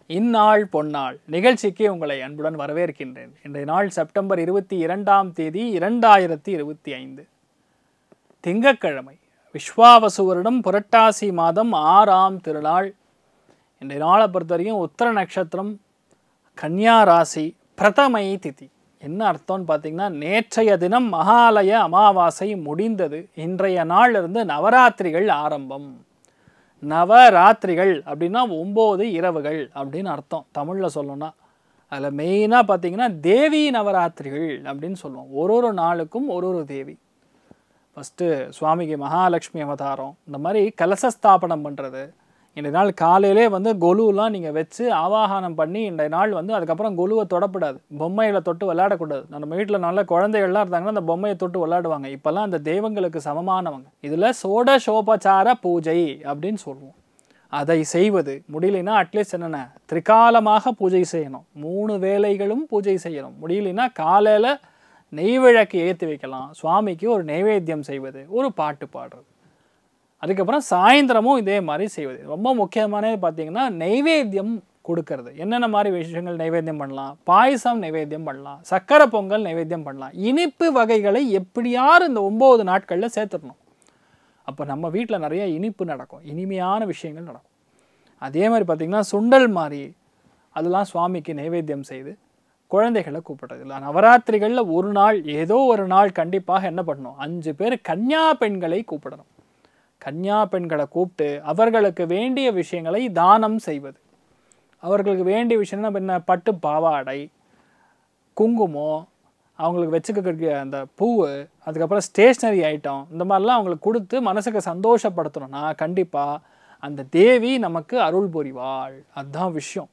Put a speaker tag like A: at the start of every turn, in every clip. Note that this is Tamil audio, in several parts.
A: இந்நாள் பொன்னாள் நிகழ்ச்சிக்கு உங்களை அன்புடன் வரவேற்கின்றேன். இன்றைய நாள் செப்டம்பர் 22ஆம் தேதி 2025 திங்கட்கிழமை, விஸ்வாவசு வருடம் புரட்டாசி மாதம் 6ஆம் திருநாள். இன்றைய நாளை பொறுத்த வரைக்கும் உத்தர நட்சத்திரம், கன்னியா ராசி, பிரதமை திதி. என்ன அர்த்தம்னு பார்த்தீங்கன்னா, நேற்றைய தினம் மகாலய அமாவாசை முடிந்தது. இன்றைய நாளிலிருந்து நவராத்திரிகள் ஆரம்பம். நவராத்திரிகள் அப்படின்னா 9 இரவுகள் அப்படின்னு அர்த்தம் தமிழில் சொல்லணும்னா. அதில் மெயினாக பார்த்தீங்கன்னா தேவி நவராத்திரிகள் அப்படின்னு சொல்லுவோம். ஒரு நாளுக்கும் ஒரு தேவி. ஃபஸ்ட்டு சுவாமிக்கு மகாலட்சுமி அவதாரம், இந்த மாதிரி கலசஸ்தாபனம் பண்ணுறது. இன்றைய நாள் காலையிலே கொலுலாம் நீங்கள் வச்சு ஆவாகனம் பண்ணி இன்றைய நாள் அதுக்கப்புறம் கொலுவை தொடப்படாது. பொம்மைகளை தொட்டு விளையாடக்கூடாது. நம்ம வீட்டில் நல்ல குழந்தைகள்லாம் இருந்தாங்கன்னா அந்த பொம்மையை தொட்டு விளையாடுவாங்க. இப்போல்லாம் அந்த தெய்வங்களுக்கு சமமானவங்க. இதில் சோடசோபச்சார பூஜை அப்படின்னு சொல்லுவோம். அதை செய்வது முடியலைன்னா அட்லீஸ்ட் என்னென்ன திரிகாலமாக பூஜை செய்யணும். 3 வேளைகளும் பூஜை செய்யணும். முடியலைன்னா காலையில் நெய்விளக்கு ஏற்றி வைக்கலாம். சுவாமிக்கு ஒரு நைவேத்தியம் செய்வது, ஒரு பாட்டு பாடுறது. அதுக்கப்புறம் சாயந்தரமும் இதே மாதிரி செய்வது. ரொம்ப முக்கியமானது பார்த்தீங்கன்னா நைவேத்தியம் கொடுக்கறது. என்னென்ன மாதிரி விஷயங்கள் நைவேத்தியம் பண்ணலாம்? பாயசம் நைவேத்தியம் பண்ணலாம், சக்கரை பொங்கல் நைவேத்தியம் பண்ணலாம். இனிப்பு வகைகளை எப்படியாரும் இந்த 9 நாட்களில் சேர்த்துடணும். அப்போ நம்ம வீட்டில் நிறைய இனிப்பு நடக்கும், இனிமையான விஷயங்கள் நடக்கும். அதே மாதிரி பார்த்திங்கன்னா சுண்டல் மாதிரி அதெல்லாம் சுவாமிக்கு நைவேத்தியம் செய்து குழந்தைகளை கூப்பிடுறது. இல்லை, நவராத்திரிகளில் ஒரு நாள் ஏதோ ஒரு நாள் கண்டிப்பாக என்ன பண்ணணும்? 5 பேர் கன்னியா பெண்களை கூப்பிடணும். கன்னியா பெண்களை கூப்பிட்டு அவர்களுக்கு வேண்டிய விஷயங்களை தானம் செய்வது. அவர்களுக்கு வேண்டிய விஷயம்னா என்ன? பட்டு பாவாடை, குங்குமம், அவங்களுக்கு வச்சுக்க அந்த பூவு, அதுக்கப்புறம் ஸ்டேஷ்னரி ஐட்டம், இந்த மாதிரிலாம் அவங்களுக்கு கொடுத்து மனசுக்கு சந்தோஷப்படுத்தணும்னா கண்டிப்பாக அந்த தேவி நமக்கு அருள் புரிவாள். அதுதான் விஷயம்.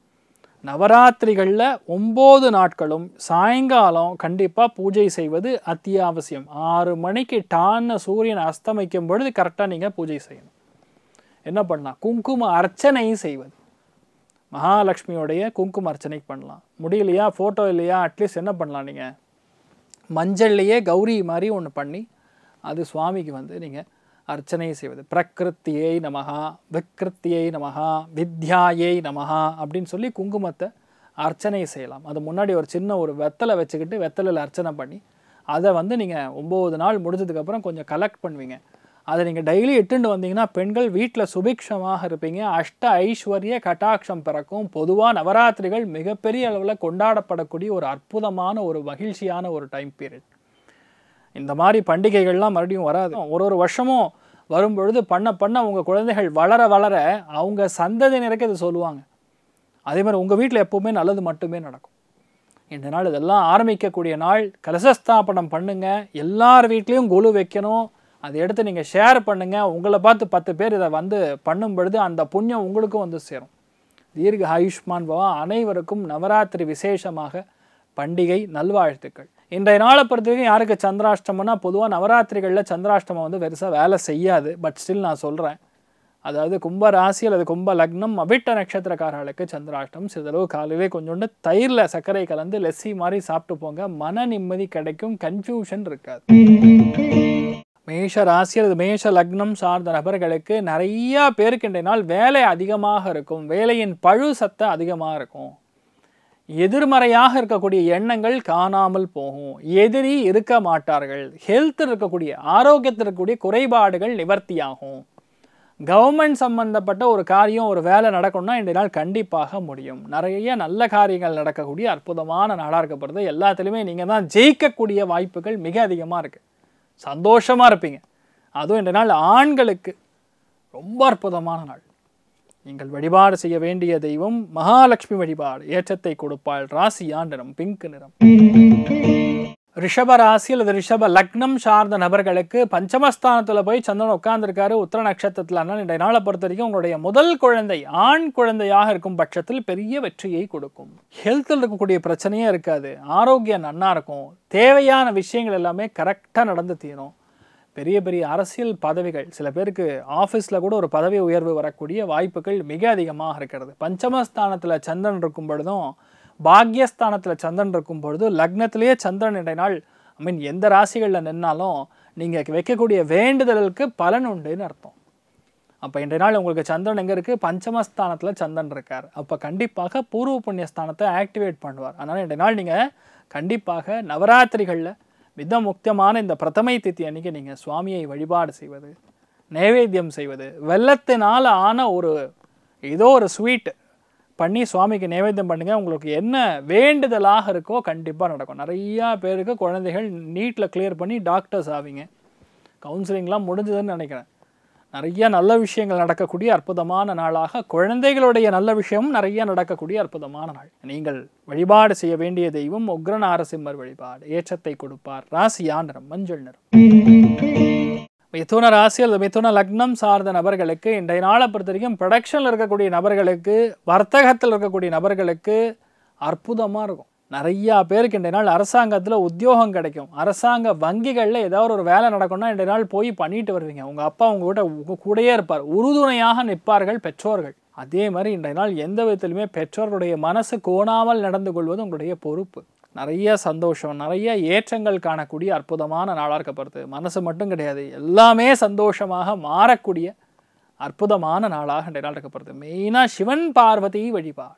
A: நவராத்திரிகளில் 9 நாட்களும் சாயங்காலம் கண்டிப்பாக பூஜை செய்வது அத்தியாவசியம். 6 மணிக்கு டான்னு சூரியன் அஸ்தமிக்கும் பொழுது கரெக்டாக நீங்கள் பூஜை செய்யணும். என்ன பண்ணலாம்? குங்கும அர்ச்சனை செய்வது. மகாலட்சுமியோடைய குங்கும அர்ச்சனை பண்ணலாம். முடியலையா, ஃபோட்டோ இல்லையா, அட்லீஸ்ட் என்ன பண்ணலாம்? நீங்கள் மஞ்சள்லையே கௌரி மாதிரி ஒன்று பண்ணி அது சுவாமிக்கு நீங்கள் அர்ச்சனை செய்வது. பிரகிருத்தியை நமஹா, விக்ருத்தியை நமஹா, வித்யாயை நமஹா அப்படின்னு சொல்லி குங்குமத்தை அர்ச்சனை செய்யலாம். அது முன்னாடி ஒரு சின்ன ஒரு வெத்தலை வச்சுக்கிட்டு வெத்தலையில் அர்ச்சனை பண்ணி அதை நீங்கள் 9 நாள் முடிஞ்சதுக்கப்புறம் கொஞ்சம் கலெக்ட் பண்ணுவீங்க. அதை நீங்கள் டெய்லி இட்டுண்டு வந்தீங்கன்னா பெண்கள் வீட்டில் சுபிக்ஷமாக இருப்பீங்க. அஷ்ட ஐஸ்வர்ய கட்டாட்சம் பிறக்கும். பொதுவாக நவராத்திரிகள் மிகப்பெரிய அளவில் கொண்டாடப்படக்கூடிய ஒரு அற்புதமான ஒரு மகிழ்ச்சியான ஒரு டைம் பீரியட். இந்த மாதிரி பண்டிகைகள்லாம் மறுபடியும் வராது. ஒரு வருஷமும் வரும்பொழுது பண்ண உங்கள் குழந்தைகள் வளர வளர அவங்க சந்ததியினருக்கு இது சொல்லுவாங்க. அதே மாதிரி உங்கள் வீட்டில் எப்போவுமே நல்லது மட்டுமே நடக்கும். இந்த நாள் இதெல்லாம் ஆரம்பிக்கக்கூடிய நாள். கலசஸ்தாபனம் பண்ணுங்கள். எல்லார் வீட்லேயும் கொலு வைக்கணும். அதை எடுத்து நீங்கள் ஷேர் பண்ணுங்கள். உங்களை பார்த்து 10 பேர் இதை பண்ணும் பொழுது அந்த புண்ணியம் உங்களுக்கும் சேரும். தீர்க்க ஆயுஷ்மான் பவா. அனைவருக்கும் நவராத்திரி விசேஷமாக பண்டிகை நல்வாழ்த்துக்கள். இன்றைய நாளை பொறுத்தவரைக்கும் யாருக்கு சந்திராஷ்டமம்னா, பொதுவாக நவராத்திரிகளில் சந்திராஷ்டமம் பெருசாக வேலை செய்யாது. பட் ஸ்டில் நான் சொல்கிறேன். அதாவது கும்ப ராசி அல்லது கும்ப லக்னம் அபிட்ட நட்சத்திரக்காரர்களுக்கு சந்திராஷ்டம். சிறிதளவு காலையிலே கொஞ்சோண்டு தயிரில் சர்க்கரை கலந்து லெஸ்ஸி மாதிரி சாப்பிட்டு போங்க. மன நிம்மதி கிடைக்கும், கன்ஃபியூஷன் இருக்காது. மேஷ ராசி அல்லது மேஷ லக்னம் சார்ந்த நபர்களுக்கு நிறையா பேருக்கு இன்றைய நாள் வேலை அதிகமாக இருக்கும். வேலையின் பழு சத்து அதிகமாக இருக்கும். எதிர்மறையாக இருக்கக்கூடிய எண்ணங்கள் காணாமல் போகும். எதிரி இருக்க மாட்டார்கள். ஹெல்த் இருக்கக்கூடிய ஆரோக்கியத்தில் இருக்கக்கூடிய குறைபாடுகள் நிவர்த்தியாகும். கவர்மெண்ட் சம்பந்தப்பட்ட ஒரு காரியம், ஒரு வேலை நடக்கணும்னா இன்றைய நாள் கண்டிப்பாக முடியும். நிறைய நல்ல காரியங்கள் நடக்கக்கூடிய அற்புதமான நாளாக இருக்கப்படுது. எல்லாத்துலேயுமே நீங்கள் தான் ஜெயிக்கக்கூடிய வாய்ப்புகள் மிக அதிகமாக இருக்குது. சந்தோஷமாக இருப்பீங்க. அதுவும் இன்றைய நாள் ஆண்களுக்கு ரொம்ப அற்புதமான நாள். நீங்கள் வழிபாடு செய்ய வேண்டிய தெய்வம் மகாலட்சுமி வழிபாடு. ஏற்றத்தை கொடுப்பாள். ராசியா நிறம் பிங்க் நிறம். ரிஷப ராசி அல்லது ரிஷப லக்னம் சார்ந்த நபர்களுக்கு பஞ்சமஸ்தானத்தில் போய் சந்திரன் உட்கார்ந்துருக்காரு உத்திர நட்சத்திரத்தில். இன்றைய நாளை பொறுத்த வரைக்கும் உங்களுடைய முதல் குழந்தை ஆண் குழந்தையாக இருக்கும் பட்சத்தில் பெரிய வெற்றியை கொடுக்கும். ஹெல்த்தில் இருக்கக்கூடிய பிரச்சனையே இருக்காது. ஆரோக்கியம் நன்னா இருக்கும். தேவையான விஷயங்கள் எல்லாமே கரெக்டாக நடந்து தீரும். பெரிய பெரிய அரசியல் பதவிகள், சில பேருக்கு ஆஃபீஸில் கூட ஒரு பதவி உயர்வு வரக்கூடிய வாய்ப்புகள் மிக அதிகமாக இருக்கிறது. பஞ்சமஸ்தானத்தில் சந்திரன் இருக்கும் பொழுதும் பாக்யஸ்தானத்தில் சந்திரன் இருக்கும் பொழுது லக்னத்திலேயே சந்திரன் இன்றைய நாள் எந்த ராசிகளில் நின்னாலும் நீங்கள் வைக்கக்கூடிய வேண்டுதலுக்கு பலன் உண்டுன்னு அர்த்தம். அப்போ இன்றைய நாள் உங்களுக்கு சந்திரன் எங்கே இருக்குது? பஞ்சமஸ்தானத்தில் சந்திரன் இருக்கார். அப்போ கண்டிப்பாக பூர்வ புண்ணியஸ்தானத்தை ஆக்டிவேட் பண்ணுவார். அதனால் இன்றைய நாள் நீங்கள் கண்டிப்பாக நவராத்திரிகளில் மிக முக்கியமான இந்த பிரதமை திதி அன்றைக்கி நீங்கள் சுவாமியை வழிபாடு செய்வது, நைவேத்தியம் செய்வது, வெல்லத்தினால் ஆன ஏதோ ஒரு ஸ்வீட் பண்ணி சுவாமிக்கு நைவேத்தியம் பண்ணுங்கள். உங்களுக்கு என்ன வேண்டுதலாக இருக்கோ கண்டிப்பாக நடக்கும். நிறையா பேருக்கு குழந்தைகள் நீட்டில் கிளியர் பண்ணி டாக்டர்ஸ் ஆவீங்க. கவுன்சிலிங்லாம் முடிஞ்சதுன்னு நினைக்கிறேன். நிறைய நல்ல விஷயங்கள் நடக்கக்கூடிய அற்புதமான நாளாக, குழந்தைகளுடைய நல்ல விஷயமும் நிறைய நடக்கக்கூடிய அற்புதமான நாள். நீங்கள் வழிபாடு செய்ய வேண்டிய தெய்வம் உக்ர நாரசிம்மர் வழிபாடு. ஏற்றத்தை கொடுப்பார். ராசியா நிறம் மஞ்சள் நிறம். மிதுன ராசி அல்லது மிதுன லக்னம் சார்ந்த நபர்களுக்கு இன்றைய நாளை பொறுத்த வரைக்கும் ப்ரொடக்ஷனில் இருக்கக்கூடிய நபர்களுக்கு, வர்த்தகத்தில் இருக்கக்கூடிய நபர்களுக்கு அற்புதமாக இருக்கும். நிறையா பேருக்கு இன்றைய நாள் அரசாங்கத்தில் உத்தியோகம் கிடைக்கும். அரசாங்க வங்கிகளில் ஏதாவது ஒரு வேலை நடக்கும்னா இன்றைய நாள் போய் பண்ணிட்டு வருவீங்க. உங்கள் அப்பா உங்கள் கூடயே இருப்பார். உறுதுணையாக நிற்பார்கள் பெற்றோர்கள். அதே மாதிரி இன்றைய நாள் எந்த விதத்திலுமே பெற்றோர்களுடைய மனசு கோணாமல் நடந்து கொள்வது உங்களுடைய பொறுப்பு. நிறைய சந்தோஷம், நிறைய ஏற்றங்கள் காணக்கூடிய அற்புதமான நாளாக இருக்கப்படுது. மனசு மட்டும் கிடையாது, எல்லாமே சந்தோஷமாக மாறக்கூடிய அற்புதமான நாளாக இன்றைய நாள் இருக்கப்படுது. மெயினாக சிவன் பார்வதி வழிபாடு.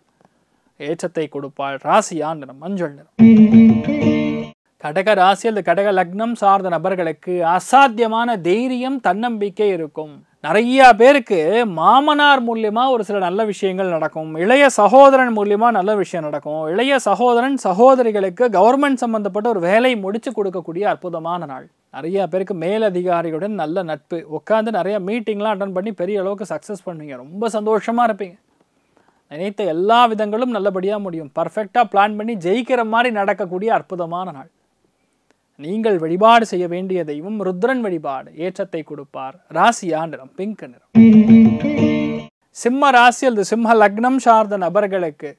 A: ஏற்றத்தை கொடுப்பாள். ராசியா நிறம் மஞ்சள் நிறம். கடக ராசி அல்லது கடக லக்னம் சார்ந்த நபர்களுக்கு அசாத்தியமான தைரியம், தன்னம்பிக்கை இருக்கும். நிறைய பேருக்கு மாமனார் மூலியமா ஒரு சில நல்ல விஷயங்கள் நடக்கும். இளைய சகோதரன் மூலியமா நல்ல விஷயம் நடக்கும். இளைய சகோதரன் சகோதரிகளுக்கு கவர்மெண்ட் சம்பந்தப்பட்ட ஒரு வேலை முடிச்சு கொடுக்கக்கூடிய அற்புதமான நாள். நிறைய பேருக்கு மேலதிகாரிகளுடன் நல்ல நட்பு, உட்காந்து நிறைய மீட்டிங்லாம் அட்டன் பண்ணி பெரிய அளவுக்கு சக்ஸஸ் பண்ணுவீங்க. ரொம்ப சந்தோஷமா இருப்பீங்க. நினைத்த எல்லா விதங்களும் நல்லபடியாக முடியும். பர்ஃபெக்டாக பிளான் பண்ணி ஜெயிக்கிற மாதிரி நடக்கக்கூடிய அற்புதமான நாள். நீங்கள் வழிபாடு செய்ய வேண்டிய தெய்வம் ருத்ரன் வழிபாடு. ஏற்றத்தை கொடுப்பார். ராசியா நிறம் பிங்க் நிறம். சிம்ம ராசி அல்லது சிம்ம லக்னம் சார்ந்த நபர்களுக்கு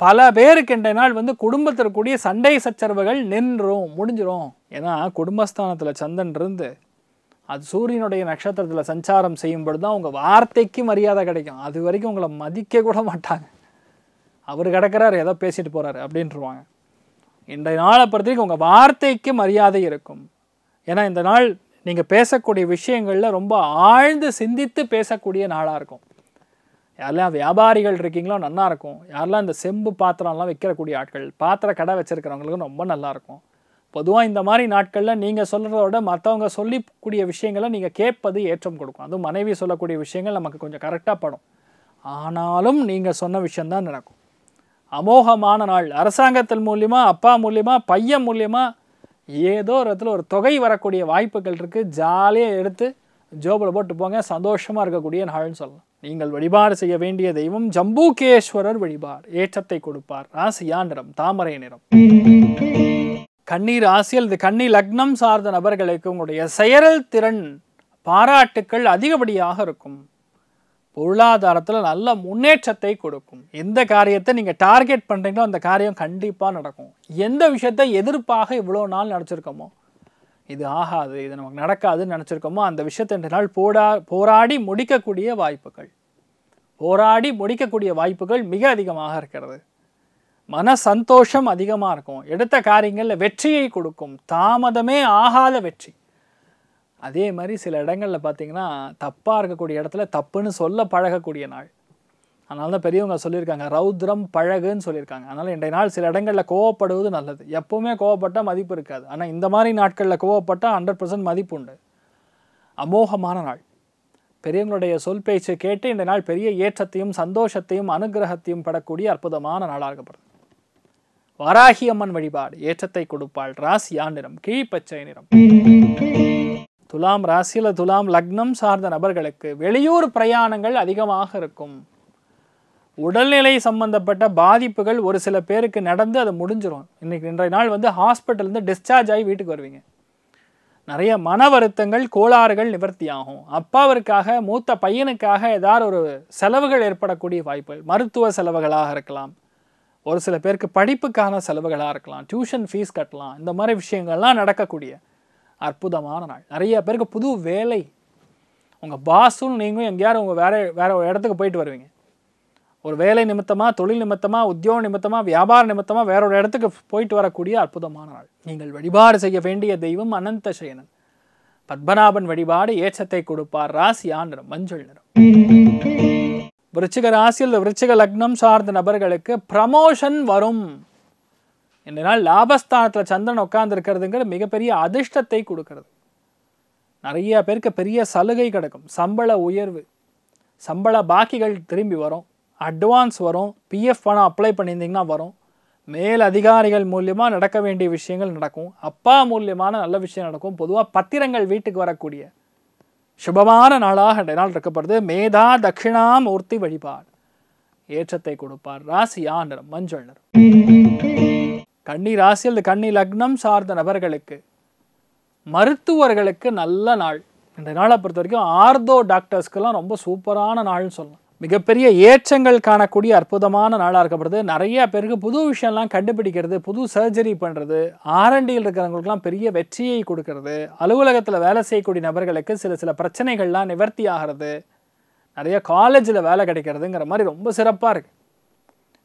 A: பல பேருக்கு இன்றைய நாள் குடும்பத்திற்குரிய சண்டை சச்சரவுகள் முடிஞ்சிரும். ஏன்னா குடும்பஸ்தானத்தில் சந்திரன் இருந்து அது சூரியனுடைய நட்சத்திரத்தில் சஞ்சாரம் செய்யும் பொழுது தான் உங்கள் வார்த்தைக்கு மரியாதை கிடைக்கும். அது வரைக்கும் உங்களை மதிக்க கூட மாட்டாங்க. அவர் கிடக்கிறார், ஏதோ பேசிட்டு போகிறாரு அப்படின்ட்டுருவாங்க. இன்றைய நாளை பொறுத்த வரைக்கும் உங்கள் வார்த்தைக்கு மரியாதை இருக்கும். ஏன்னா இந்த நாள் நீங்கள் பேசக்கூடிய விஷயங்களில் ரொம்ப ஆழ்ந்து சிந்தித்து பேசக்கூடிய நாளாக இருக்கும். யாரெல்லாம் வியாபாரிகள் இருக்கீங்களோ நல்லா இருக்கும். யாரெல்லாம் இந்த செம்பு பாத்திரம்லாம் விற்கிறக்கூடிய ஆட்கள், பாத்திர கடை வச்சுருக்கிறவங்களுக்கும் ரொம்ப நல்லாயிருக்கும். பொதுவாக இந்த மாதிரி நாட்களில் நீங்கள் சொல்கிறத விட மற்றவங்க சொல்லிக்கூடிய விஷயங்களை நீங்கள் கேட்பது ஏற்றம் கொடுக்கும். அதுவும் மனைவி சொல்லக்கூடிய விஷயங்கள் நமக்கு கொஞ்சம் கரெக்டாக படும். ஆனாலும் நீங்கள் சொன்ன விஷயந்தான் நடக்கும். அமோகமான நாள். அரசாங்கத்தின் மூலியமா, அப்பா மூலியமா, பையன் மூலியமா ஏதோ ஒரு இடத்துல ஒரு தொகை வரக்கூடிய வாய்ப்புகள் இருக்குது. ஜாலியாக எடுத்து ஜோபில் போட்டு போங்க. சந்தோஷமாக இருக்கக்கூடிய நாள்னு சொல்லலாம். நீங்கள் வழிபாடு செய்ய வேண்டிய தெய்வம் ஜம்பூகேஸ்வரர் வழிபாடு. ஏற்றத்தை கொடுப்பார். ராசியா நிறம் தாமரை நிறம். கன்னி ராசி அல்லது கன்னி லக்னம் சார்ந்த நபர்களுக்கு உங்களுடைய செயல் திறன் பாராட்டுக்கள் அதிகப்படியாக இருக்கும். பொருளாதாரத்தில் நல்ல முன்னேற்றத்தை கொடுக்கும். எந்த காரியத்தை நீங்கள் டார்கெட் பண்ணுறீங்களோ அந்த காரியம் கண்டிப்பாக நடக்கும். எந்த விஷயத்தை எதிர்ப்பாக இவ்வளோ நாள் நினச்சிருக்கோமோ, இது ஆகாது, இது நமக்கு நடக்காதுன்னு நினச்சிருக்கோமோ, அந்த விஷயத்தை இன்றைய நாள் போராடி முடிக்கக்கூடிய வாய்ப்புகள் மிக அதிகமாக இருக்கிறது. மன சந்தோஷம் அதிகமாக இருக்கும். எடுத்த காரியங்களில் வெற்றியை கொடுக்கும். தாமதமே ஆகாத வெற்றி. அதே மாதிரி சில இடங்களில் பார்த்தீங்கன்னா தப்பாக இருக்கக்கூடிய இடத்துல தப்புன்னு சொல்ல பழகக்கூடிய நாள். அதனால தான் பெரியவங்க சொல்லியிருக்காங்க, ரௌத்ரம் பழகுன்னு சொல்லியிருக்காங்க. அதனால் இன்றைய நாள் சில இடங்களில் கோவப்படுவது நல்லது. எப்போவுமே கோவப்பட்டால் மதிப்பு இருக்காது. ஆனால் இந்த மாதிரி நாட்களில் கோவப்பட்டால் 100% மதிப்பு உண்டு. அமோகமான நாள். பெரியவங்களுடைய சொல் பேச்சு கேட்டு இந்த நாள் பெரிய ஏற்றத்தையும் சந்தோஷத்தையும் அனுகிரகத்தையும் பெறக்கூடிய அற்புதமான நாளாக இருக்கப்படுது. வாராகி அம்மன் வழிபாடு. ஏற்றத்தை கொடுப்பாள். ராசியா நிறம் கீழ்ப்பச்சை நிறம். துலாம் ராசியில் துலாம் லக்னம் சார்ந்த நபர்களுக்கு வெளியூர் பிரயாணங்கள் அதிகமாக இருக்கும். உடல்நிலை சம்பந்தப்பட்ட பாதிப்புகள் ஒரு சில பேருக்கு நடந்து அது முடிஞ்சிடும். இன்றைய நாள் ஹாஸ்பிட்டல்லேருந்து டிஸ்சார்ஜ் ஆகி வீட்டுக்கு வருவீங்க. நிறைய மன வருத்தங்கள், கோளாறுகள் நிவர்த்தி ஆகும். அப்பாவிற்காக, மூத்த பையனுக்காக ஏதாவது ஒரு செலவுகள் ஏற்படக்கூடிய வாய்ப்புகள். மருத்துவ செலவுகளாக இருக்கலாம், ஒரு சில பேருக்கு படிப்புக்கான செலவுகளாக இருக்கலாம், டியூஷன் ஃபீஸ் கட்டலாம். இந்த மாதிரி விஷயங்கள்லாம் நடக்கக்கூடிய அற்புதமான நாள். நிறைய பேருக்கு புது வேலை, உங்கள் பாஸும் நீங்களும் எங்கேயாரும் உங்கள் வேற ஒரு இடத்துக்கு போயிட்டு வருவீங்க. ஒரு வேலை நிமித்தமாக, தொழில் நிமித்தமாக, உத்தியோக நிமித்தமாக, வியாபார நிமித்தமாக வேற ஒரு இடத்துக்கு போயிட்டு வரக்கூடிய அற்புதமான நாள். நீங்கள் வழிபாடு செய்ய வேண்டிய தெய்வம் அனந்த சயனன். பத்மநாபன் வழிபாடு ஏற்றத்தை கொடுப்பார். ராசியா நிறம் மஞ்சள் நிறம். விருச்சிக ராசியில் விருச்சிக லக்னம் சார்ந்த நபர்களுக்கு ப்ரமோஷன் வரும். இந்த நாள் லாபஸ்தானத்தில் சந்திரன் உட்கார்ந்து இருக்கிறதுங்கிற மிகப்பெரிய அதிர்ஷ்டத்தை கொடுக்கிறது. நிறைய பேருக்கு பெரிய சலுகை கிடைக்கும். சம்பள உயர்வு, சம்பள பாக்கிகள் திரும்பி வரும், அட்வான்ஸ் வரும், பிஎஃப் பணம் அப்ளை பண்ணியிருந்தீங்கன்னா வரும், மேல் அதிகாரிகள் மூலியமாக நடக்க வேண்டிய விஷயங்கள் நடக்கும், அப்பா மூலியமான நல்ல விஷயம் நடக்கும். பொதுவாக பத்திரங்கள் வீட்டுக்கு வரக்கூடிய சுபமான நாளாக இந்த நாள் இருக்கப்படுது. மேதா தட்சிணாமூர்த்தி வழிபாடு ஏற்றத்தை கொடுப்பார். ராசியா நிறம் மஞ்சள் நிறம். கன்னி ராசியில் கன்னி லக்னம் சார்ந்த நபர்களுக்கு மருத்துவர்களுக்கு நல்ல நாள். இந்த நாளை பொறுத்த வரைக்கும் ஆர்த்தோ டாக்டர்ஸ்க்கெல்லாம் ரொம்ப சூப்பரான நாள்னு சொல்லலாம். மிகப்பெரிய ஏற்றங்கள் காணக்கூடிய அற்புதமான நாளாக இருக்கப்படுது. நிறைய பேருக்கு புது விஷயம்லாம் கண்டுபிடிக்கிறது, புது சர்ஜரி பண்ணுறது, ஆர்என்டியில் இருக்கிறவங்களுக்குலாம் பெரிய வெற்றியை கொடுக்கறது, அலுவலகத்தில் வேலை செய்யக்கூடிய நபர்களுக்கு சில பிரச்சனைகள்லாம் நிவர்த்தி ஆகிறது, நிறைய காலேஜில் வேலை கிடைக்கிறதுங்கிற மாதிரி ரொம்ப சிறப்பாக இருக்குது.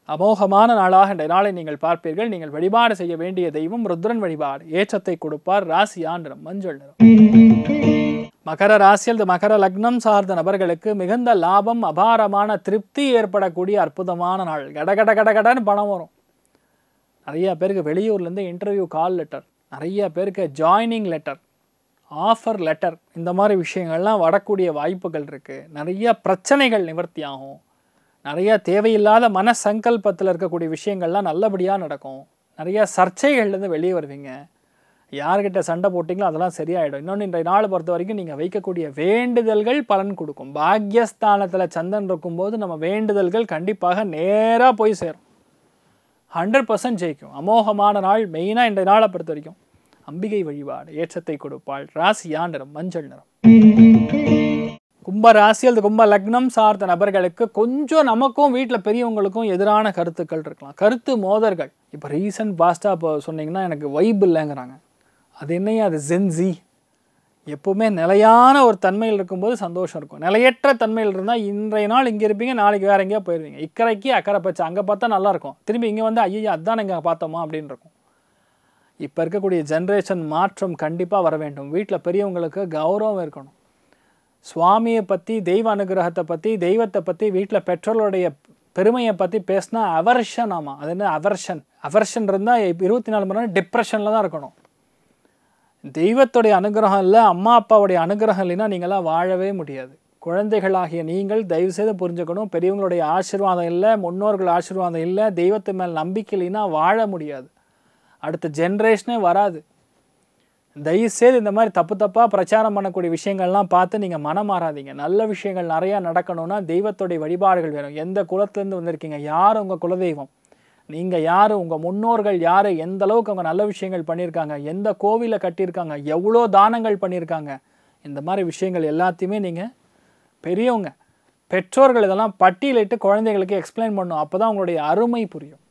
A: அமோகமான நாளாக இந்த நாளை நீங்கள் பார்ப்பீர்கள். நீங்கள் வழிபாடு செய்ய வேண்டிய தெய்வம் ருத்ரன் வழிபாடு ஏற்றத்தை கொடுப்பார். ராசியா நிறம் மஞ்சள் நிறம். மகர ராசியில் மகர லக்னம் சார்ந்த நபர்களுக்கு மிகுந்த லாபம், அபாரமான திருப்தி ஏற்படக்கூடிய அற்புதமான நாள். கடன்னு பணம் வரும். நிறைய பேருக்கு வெளியூர்லேருந்து இன்டர்வியூ கால் லெட்டர், நிறைய பேருக்கு ஜாயினிங் லெட்டர், ஆஃபர் லெட்டர், இந்த மாதிரி விஷயங்கள்லாம் வரக்கூடிய வாய்ப்புகள் இருக்குது. நிறைய பிரச்சனைகள் நிவர்த்தி ஆகும். நிறைய தேவையில்லாத மன சங்கல்பத்தில் இருக்கக்கூடிய விஷயங்கள்லாம் நல்லபடியாக நடக்கும். நிறைய சர்ச்சைகள்லேருந்து வெளியே வருவீங்க. யார்கிட்ட சண்டை போட்டிங்களோ அதெல்லாம் சரியாயிடும். இன்னொன்று, இன்றைய நாளை பொறுத்த வரைக்கும் நீங்கள் வைக்கக்கூடிய வேண்டுதல்கள் பலன் கொடுக்கும். பாக்யஸ்தானத்தில் சந்திரன் இருக்கும்போது நம்ம வேண்டுதல்கள் கண்டிப்பாக நேராக போய் சேரும். 100% ஜெயிக்கும். அமோகமான நாள். மெயினாக இன்றைய நாளை பொறுத்த வரைக்கும் அம்பிகை வழிபாடு ஏற்றத்தை கொடுப்பாள். ராசியா நிறம் மஞ்சள் நிறம். கும்ப ராசியில் கும்ப லக்னம் சார்ந்த நபர்களுக்கு கொஞ்சம் நமக்கும் வீட்டில் பெரியவங்களுக்கும் எதிரான கருத்துக்கள் இருக்கலாம், கருத்து மோதல்கள். இப்போ ரீசன்ட் பாஸ்ட்டாக இப்போ சொன்னீங்கன்னா எனக்கு வைப் இல்லைங்கிறாங்க. அது என்னையா, அது ஜென்சி. எப்போவுமே நிலையான ஒரு தன்மையில் இருக்கும்போது சந்தோஷம் இருக்கும். நிலையற்ற தன்மையில் இருந்தால் இன்றைய நாள் இங்கே இருப்பீங்க, நாளைக்கு வேறு எங்கேயா போயிடுவீங்க. இக்கரைக்கு அக்கறை பச்சை, அங்கே பார்த்தா நல்லாயிருக்கும், திரும்பி இங்கே வந்து ஐயா அதுதான் இங்கே பார்த்தோமா அப்படின்னு இருக்கும். இப்போ இருக்கக்கூடிய ஜென்ரேஷன் மாற்றம் கண்டிப்பாக வர வேண்டும். வீட்டில் பெரியவங்களுக்கு கௌரவம் இருக்கணும். சுவாமியை பற்றி, தெய்வ அனுகிரகத்தை பற்றி, தெய்வத்தை பற்றி, வீட்டில் பெற்றோர்களுடைய பெருமையை பற்றி பேசினா அவர்ஷன். ஆமாம், அது என்ன அவர்ஷன் இருந்தால் 24 மணி நேரம் டிப்ரெஷனில் தான் இருக்கணும். தெய்வத்துடைய அனுகிரகம் இல்லை, அம்மா அப்பாவுடைய அனுகிரகம் இல்லைன்னா நீங்களாம் வாழவே முடியாது. குழந்தைகளாகிய நீங்கள் தயவுசெய்து புரிஞ்சுக்கணும். பெரியவங்களுடைய ஆசீர்வாதம் இல்லை, முன்னோர்கள் ஆசீர்வாதம் இல்லை, தெய்வத்து மேல் நம்பிக்கை இல்லைன்னா வாழ முடியாது. அடுத்த ஜென்ரேஷனே வராது. தயவுசெய்து இந்த மாதிரி தப்பாக பிரச்சாரம் பண்ணக்கூடிய விஷயங்கள்லாம் பார்த்து நீங்கள் மனம் மாறாதீங்க. நல்ல விஷயங்கள் நிறையா நடக்கணும்னா தெய்வத்துடைய வழிபாடுகள் வேணும். எந்த குலத்துலேருந்து வந்திருக்கீங்க, யார் உங்கள் குலதெய்வம், நீங்கள் யார், உங்கள் முன்னோர்கள் யார், எந்த அளவுக்கு அவங்க நல்ல விஷயங்கள் பண்ணியிருக்காங்க, எந்த கோவிலை கட்டியிருக்காங்க, எவ்வளோ தானங்கள் பண்ணியிருக்காங்க, இந்த மாதிரி விஷயங்கள் எல்லாத்தையுமே நீங்கள் பெரியவங்க பெற்றோர்கள் இதெல்லாம் பட்டியலிட்டு குழந்தைகளுக்கு எக்ஸ்பிளைன் பண்ணணும். அப்போ தான் உங்களுடைய அருமை புரியும்.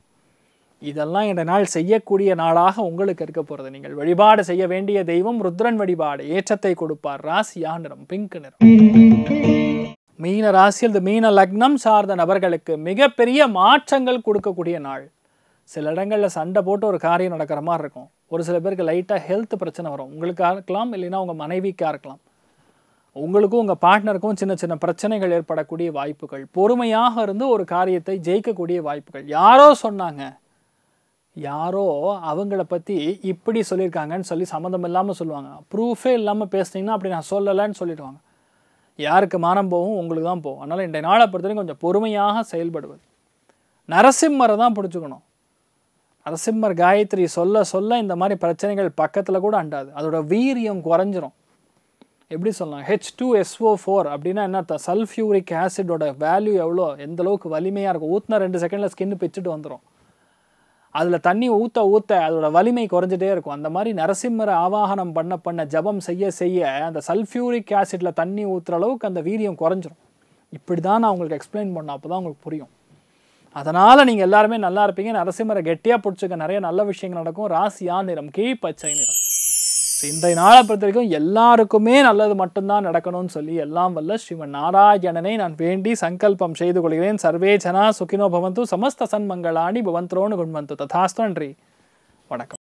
A: இதெல்லாம் இந்த நாள் செய்யக்கூடிய நாளாக உங்களுக்கு இருக்க போகிறது. நீங்கள் வழிபாடு செய்ய வேண்டிய தெய்வம் ருத்ரன் வழிபாடு ஏற்றத்தை கொடுப்பார். ராசியா நிறம் பிங்க் நிறம். மீன ராசியில் மீன லக்னம் சார்ந்த நபர்களுக்கு மிகப்பெரிய மாற்றங்கள் கொடுக்கக்கூடிய நாள். சில இடங்களில் சண்டை போட்டு ஒரு காரியம் நடக்கிற மாதிரி இருக்கும். ஒரு சில பேருக்கு லைட்டாக ஹெல்த் பிரச்சனை வரும். உங்களுக்காக இருக்கலாம், இல்லைன்னா உங்கள் மனைவிக்காக இருக்கலாம். உங்களுக்கும் உங்கள் பார்ட்னருக்கும் சின்ன சின்ன பிரச்சனைகள் ஏற்படக்கூடிய வாய்ப்புகள். பொறுமையாக இருந்து ஒரு காரியத்தை ஜெயிக்கக்கூடிய வாய்ப்புகள். யாரோ சொன்னாங்க, யாரோ அவங்கள பற்றி இப்படி சொல்லியிருக்காங்கன்னு சொல்லி சம்மந்தம் இல்லாமல் சொல்லுவாங்க. ப்ரூஃபே இல்லாமல் பேசுனீங்கன்னா அப்படி நான் சொல்லலைன்னு சொல்லிடுவாங்க. யாருக்கு மானம் போகும், உங்களுக்கு தான் போகும். அதனால் இன்றைய நாளை பொறுத்தவரைக்கும் கொஞ்சம் பொறுமையாக செயல்படுவது. நரசிம்மரை தான் பிடிச்சிக்கணும். நரசிம்மர் காயத்ரி சொல்ல சொல்ல இந்த மாதிரி பிரச்சனைகள் பக்கத்தில் கூட அண்டாது. அதோட வீரியம் குறைஞ்சிரும். எப்படி சொல்லலாம், H2SO4 அப்படின்னா என்ன அர்த்தம்? சல்ஃபியூரிக் ஆசிடோட வேல்யூ எவ்வளோ, எந்த அளவுக்கு வலிமையாக இருக்கும். ஊற்றினா 2 செகண்டில் ஸ்கின்னு பிச்சுட்டு வந்துடும். அதில் தண்ணி ஊற்ற ஊற்ற அதோட வலிமை குறைஞ்சிட்டே இருக்கும். அந்த மாதிரி நரசிம்மரை ஆவாகனம் பண்ண ஜபம் செய்ய செய்ய அந்த சல்ஃபியூரிக் ஆசிடில் தண்ணி ஊற்றுற அளவுக்கு அந்த வீரியம் குறைஞ்சிரும். இப்படி தான் நான் உங்களுக்கு எக்ஸ்பிளைன் பண்ணேன். அப்போ தான் உங்களுக்கு புரியும். அதனால் நீங்கள் எல்லாருமே நல்லா இருப்பீங்க. நரசிம்மரை கெட்டியாக பிடிச்சிக்க, நிறைய நல்ல விஷயங்கள் நடக்கும். ராசியா நிறம் கீழ் பச்சை நிறம். இன்றைய நாளை பொறுத்த வரைக்கும் எல்லாருக்குமே நல்லது மட்டும்தான் நடக்கணும்னு சொல்லி எல்லாம் வல்ல ஸ்ரீமன் நாராயணனை நான் வேண்டி சங்கல்பம் செய்து கொள்கிறேன். சர்வே ஜனா சுகினோ பவந்து, சமஸ்த சன்மங்களாணி பவந்தோன்னு குண்வந்து. ததாஸ்து. நன்றி, வணக்கம்.